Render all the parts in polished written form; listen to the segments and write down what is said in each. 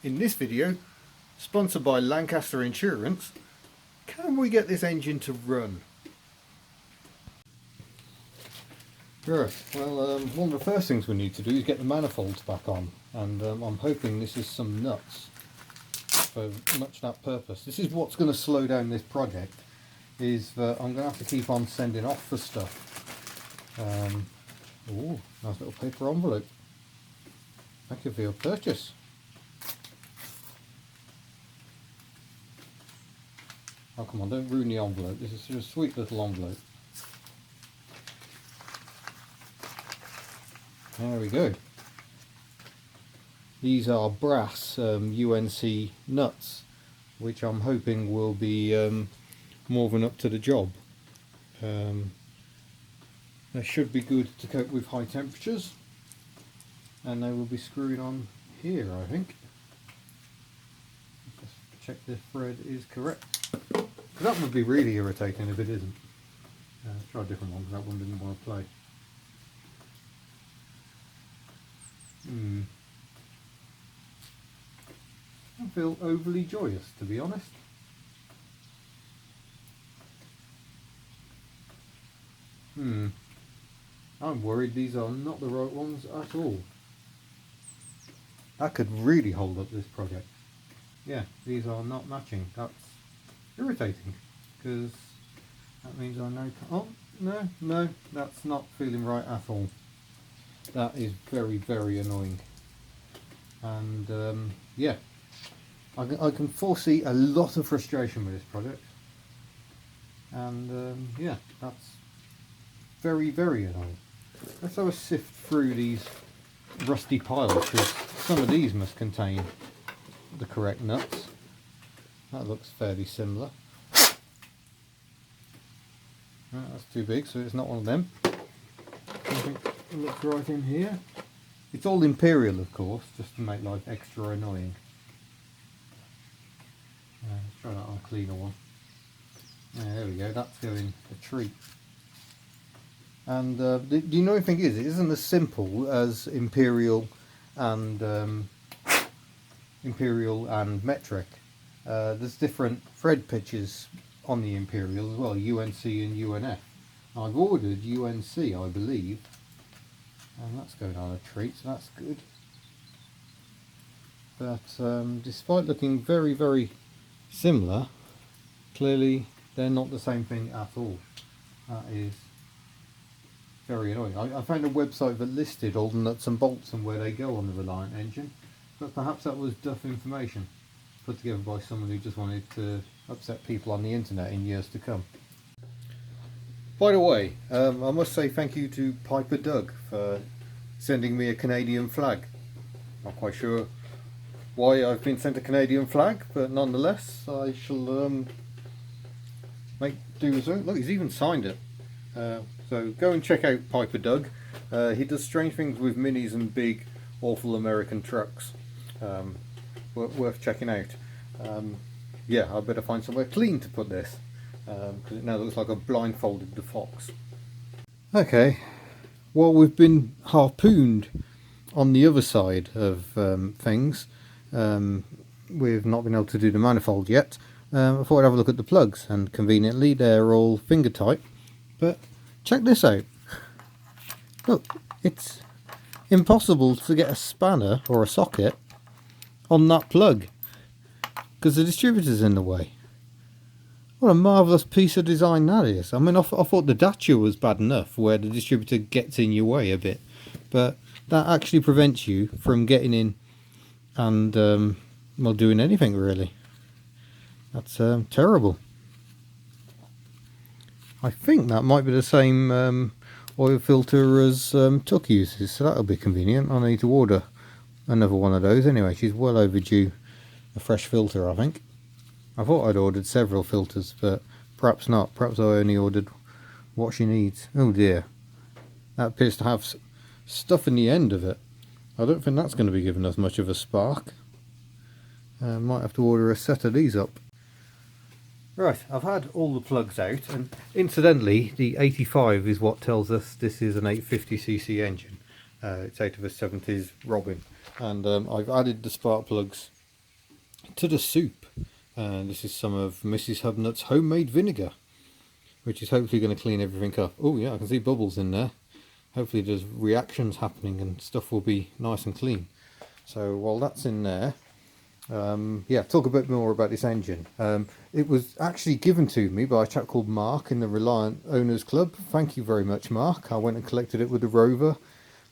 In this video, sponsored by Lancaster Insurance, can we get this engine to run? Right, well, one of the first things we need to do is get the manifolds back on, and I'm hoping this is some nuts for much that purpose. This is what's going to slow down this project, is that I'm going to have to keep on sending off for stuff. Oh, nice little paper envelope. Thank you for your purchase. Oh, come on, don't ruin the envelope. This is just a sweet little envelope. There we go. These are brass UNC nuts, which I'm hoping will be more than up to the job. They should be good to cope with high temperatures, and they will be screwed on here, I think. Just check the thread is correct. That would be really irritating if it isn't. Let's try a different one, because that one didn't want to play. I feel overly joyous, to be honest. I'm worried these are not the right ones at all. That could really hold up this project. Yeah, these are not matching. That's irritating, because that means I know. Oh, no, that's not feeling right at all. That is very, very annoying. And yeah, I can foresee a lot of frustration with this project. And yeah, that's very, very annoying. Let's have a sift through these rusty piles, because some of these must contain the correct nuts. That looks fairly similar. That's too big, so it's not one of them. Something looks right in here. It's all Imperial, of course, just to make life extra annoying. Let's try that on a cleaner one. There we go, that's going a treat. And do you know what the thing is? It isn't as simple as Imperial and metric. There's different thread pitches on the Imperial as well, UNC and UNF. I've ordered UNC, I believe, and that's going on a treat, so that's good. But despite looking very, very similar, clearly they're not the same thing at all. That is very annoying. I found a website that listed all the nuts and bolts and where they go on the Reliant engine, but perhaps that was duff information put together by someone who just wanted to upset people on the internet in years to come. By the way, I must say thank you to Piper Doug for sending me a Canadian flag. Not quite sure why I've been sent a Canadian flag, but nonetheless I shall make do as well. Look, he's even signed it. So go and check out Piper Doug. He does strange things with minis and big, awful American trucks. Worth checking out. Yeah, I better find somewhere clean to put this, because it now looks like I've blindfolded the fox. Okay, well, we've been harpooned on the other side of things. We've not been able to do the manifold yet. I thought I'd have a look at the plugs, and conveniently they're all finger tight. But check this out. Look, it's impossible to get a spanner or a socket on that plug, because the distributor's in the way. What a marvellous piece of design that is. I mean, I thought the Dacia was bad enough, where the distributor gets in your way a bit, but that actually prevents you from getting in and well, doing anything really. That's terrible. I think that might be the same oil filter as Tuck uses, so that'll be convenient. I need to order another one of those anyway. She's well overdue a fresh filter, I think. I thought I'd ordered several filters, but perhaps not. Perhaps I only ordered what she needs. Oh dear, that appears to have stuff in the end of it. I don't think that's going to be giving us much of a spark. Might have to order a set of these up. Right, I've had all the plugs out, and incidentally the 85 is what tells us this is an 850cc engine. It's out of a 70s Robin, and I've added the spark plugs to the soup. And this is some of Mrs. Hubnut's homemade vinegar, which is hopefully going to clean everything up. Oh yeah, I can see bubbles in there. Hopefully there's reactions happening and stuff will be nice and clean. So while that's in there, yeah, talk a bit more about this engine. It was actually given to me by a chap called Mark in the Reliant Owners Club. Thank you very much, Mark. I went and collected it with the Rover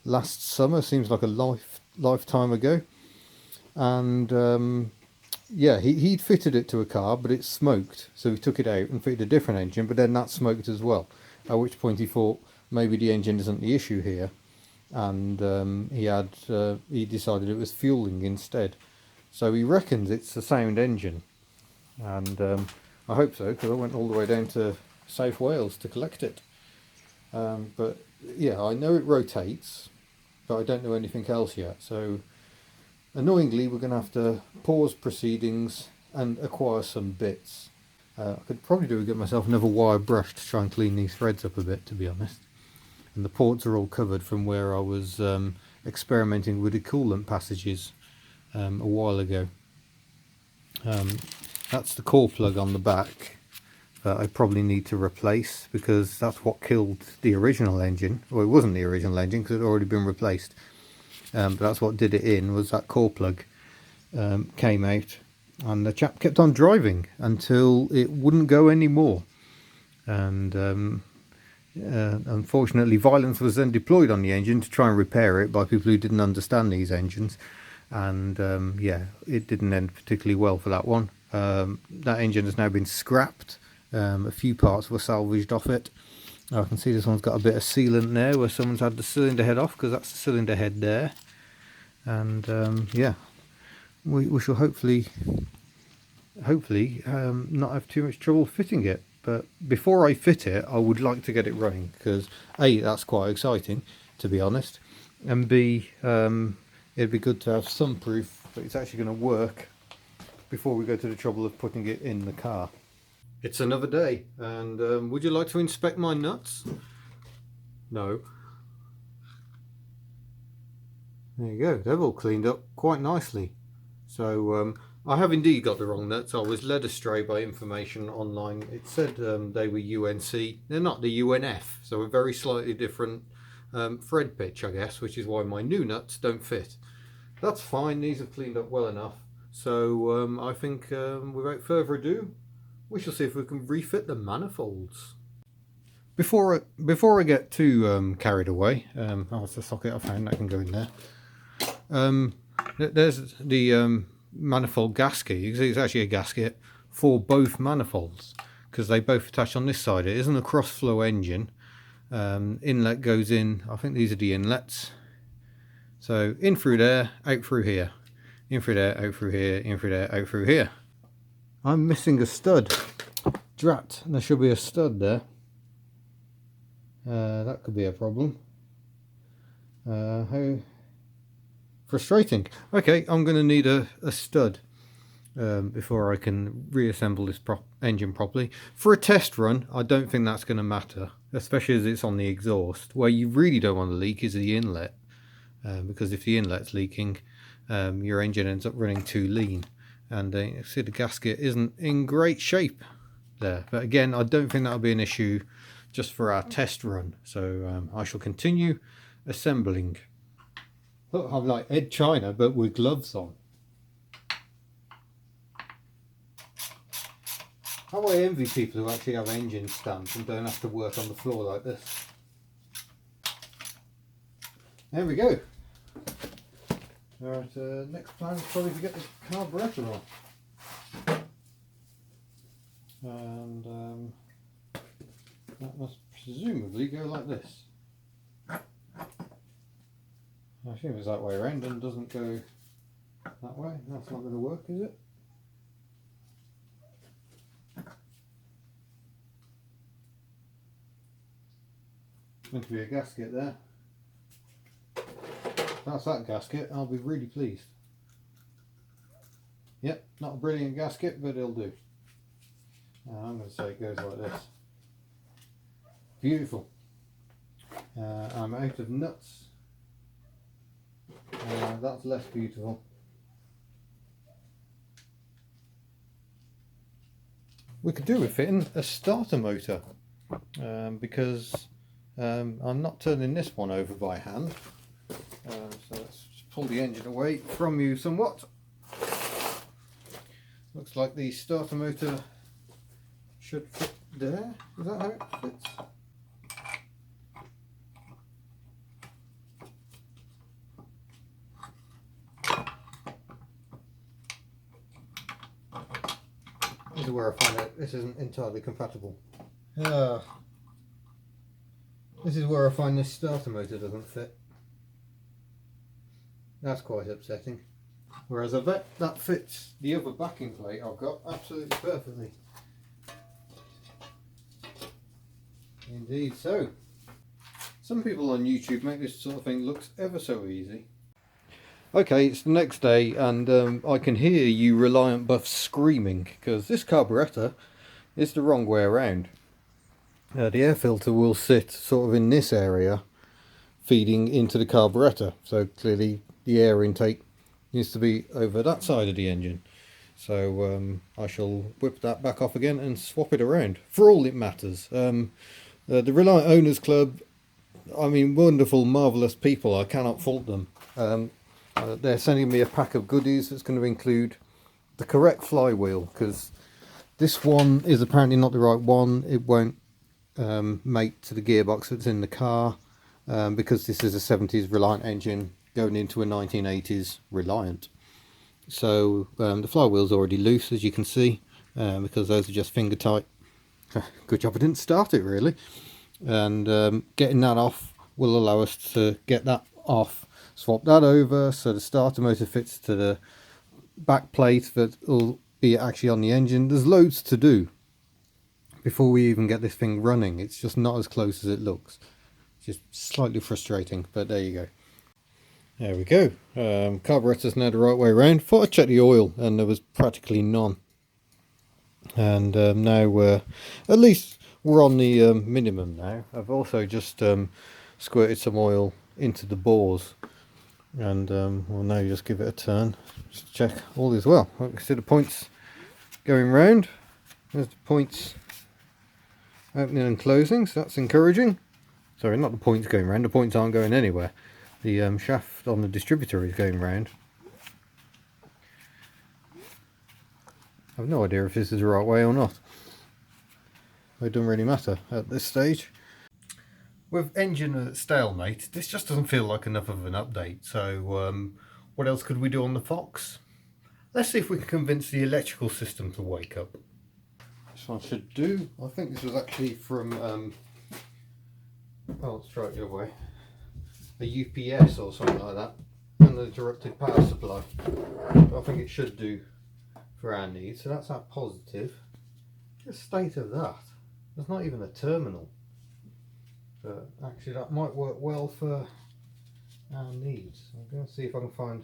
last summer. Seems like a lifetime ago. And yeah, he'd fitted it to a car, but it smoked. So he took it out and fitted a different engine, but then that smoked as well. At which point he thought maybe the engine isn't the issue here. And he decided it was fueling instead. So he reckons it's a sound engine, and I hope so, because I went all the way down to South Wales to collect it. But yeah, I know it rotates, but I don't know anything else yet. So annoyingly, we're going to have to pause proceedings and acquire some bits. I could probably get myself another wire brush to try and clean these threads up a bit, to be honest. And the ports are all covered from where I was experimenting with the coolant passages a while ago. That's the core plug on the back that I probably need to replace, because that's what killed the original engine. Well, it wasn't the original engine because it had already been replaced, but that's what did it in, was that core plug came out, and the chap kept on driving until it wouldn't go anymore. And unfortunately, violence was then deployed on the engine to try and repair it by people who didn't understand these engines. And yeah, it didn't end particularly well for that one. That engine has now been scrapped. A few parts were salvaged off it. I can see this one's got a bit of sealant there where someone's had the cylinder head off, because that's the cylinder head there. And yeah, we shall hopefully not have too much trouble fitting it. But before I fit it, I would like to get it running, because A, that's quite exciting, to be honest, and B, it'd be good to have some proof that it's actually going to work before we go to the trouble of putting it in the car. It's another day, and would you like to inspect my nuts? No. There you go, they've all cleaned up quite nicely. So I have indeed got the wrong nuts. I was led astray by information online. It said they were UNC. They're not, the UNF, so a very slightly different thread pitch, I guess, which is why my new nuts don't fit. That's fine, these have cleaned up well enough. So I think without further ado, we shall see if we can refit the manifolds. Before I get too carried away, oh, it's the socket I found that can go in there. There's the manifold gasket. You can see it's actually a gasket for both manifolds, because they both attach on this side. It isn't a cross flow engine. Inlet goes in, I think these are the inlets. So in through there, out through here. In through there, out through here, in through there, out through here. I'm missing a stud. Drat, there should be a stud there. That could be a problem. How frustrating. Okay, I'm going to need a stud before I can reassemble this engine properly. For a test run, I don't think that's going to matter, especially as it's on the exhaust. Where you really don't want to leak is the inlet, because if the inlet's leaking, your engine ends up running too lean. And you see the gasket isn't in great shape there. But again, I don't think that'll be an issue just for our test run. So I shall continue assembling. Look, I'm like Ed China, but with gloves on. How I envy people who actually have engine stands and don't have to work on the floor like this. There we go. Alright, next plan is probably to get the carburetor on. And that must presumably go like this. I assume it's that way around and doesn't go that way. That's not going to work, is it? Meant to be a gasket there. If that's that gasket, I'll be really pleased. Yep, not a brilliant gasket, but it'll do. I'm going to say it goes like this. Beautiful. I'm out of nuts. That's less beautiful. we could do with fitting a starter motor, because I'm not turning this one over by hand. So let's just pull the engine away from you somewhat. Looks like the starter motor should fit there. Is that how it fits? This is where I find out this isn't entirely compatible. This is where I find this starter motor doesn't fit. That's quite upsetting. Whereas I bet that fits the other backing plate I've got absolutely perfectly. Indeed so. Some people on YouTube make this sort of thing look ever so easy. Okay, it's the next day and I can hear you Reliant buffs screaming because this carburettor is the wrong way around. The air filter will sit sort of in this area feeding into the carburettor, so clearly the air intake needs to be over that side of the engine. So I shall whip that back off again and swap it around for all it matters. The Reliant Owners Club, I mean, wonderful, marvellous people, I cannot fault them. They're sending me a pack of goodies that's going to include the correct flywheel, because this one is apparently not the right one. It won't mate to the gearbox that's in the car, because this is a 70s Reliant engine going into a 1980s Reliant. So the flywheel's already loose, as you can see, because those are just finger tight. Good job I didn't start it, really. And getting that off will allow us to get that off, swap that over so the starter motor fits to the back plate that will be actually on the engine. There's loads to do before we even get this thing running. It's just not as close as it looks. It's just slightly frustrating, but there you go. There we go. Carburettor's now the right way around. Thought I'd check the oil and there was practically none. And now at least we're on the minimum now. I've also just squirted some oil into the bores, and we'll now just give it a turn just to check all is well. You can see the points going round. There's the points opening and closing, so that's encouraging. Sorry, not the points going round, the points aren't going anywhere. The shaft on the distributor is going round. I've no idea if this is the right way or not. It doesn't really matter at this stage. With engine at stalemate, this just doesn't feel like enough of an update. So what else could we do on the Fox? Let's see if we can convince the electrical system to wake up. This one should do. I think this was actually from, oh, let's try it the other way. A UPS or something like that. And the interrupted power supply. But I think it should do for our needs. So that's our positive. The state of that. There's not even a terminal. But actually that might work well for our needs. I'm going to see if I can find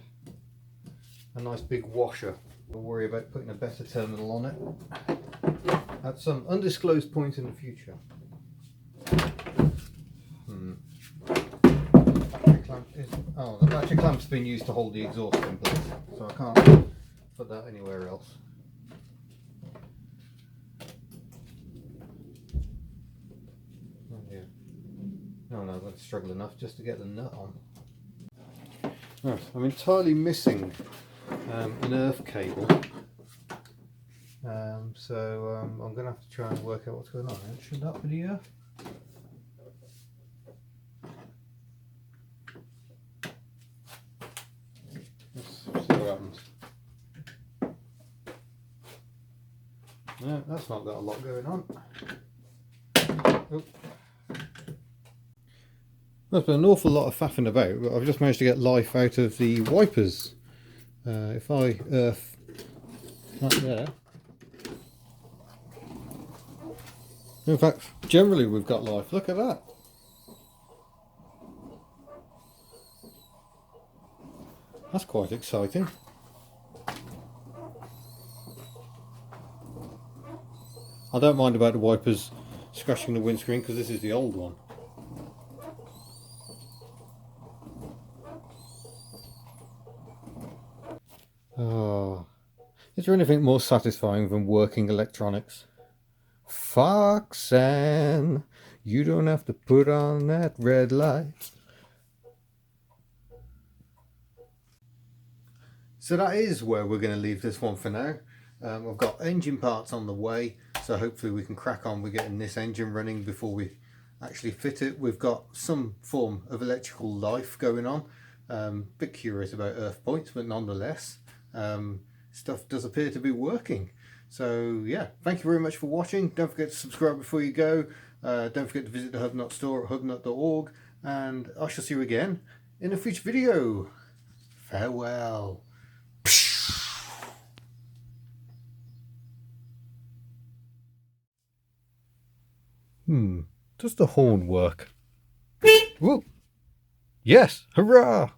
a nice big washer. We'll worry about putting a better terminal on it at some undisclosed point in the future. Oh, the battery clamp's been used to hold the exhaust in place, so I can't put that anywhere else. Oh yeah. No, I'm going to struggle enough just to get the nut on. Right, I'm entirely missing an earth cable, so I'm going to have to try and work out what's going on. Should that be the earth? Let's see what happens. No, that's not got a lot going on. Oh. There's been an awful lot of faffing about, but I've just managed to get life out of the wipers. If I earth that there. In fact, generally we've got life. Look at that. That's quite exciting. I don't mind about the wipers scratching the windscreen because this is the old one. Oh, is there anything more satisfying than working electronics? Foxanne, you don't have to put on that red light. So that is where we're going to leave this one for now. I've got engine parts on the way, so hopefully we can crack on with getting this engine running before we actually fit it. We've got some form of electrical life going on. Bit curious about earth points, but nonetheless, stuff does appear to be working. So yeah, thank you very much for watching. Don't forget to subscribe before you go. Don't forget to visit the Hubnut store at hubnut.org, and I shall see you again in a future video. Farewell. Does the horn work? Whoa. Yes, hurrah!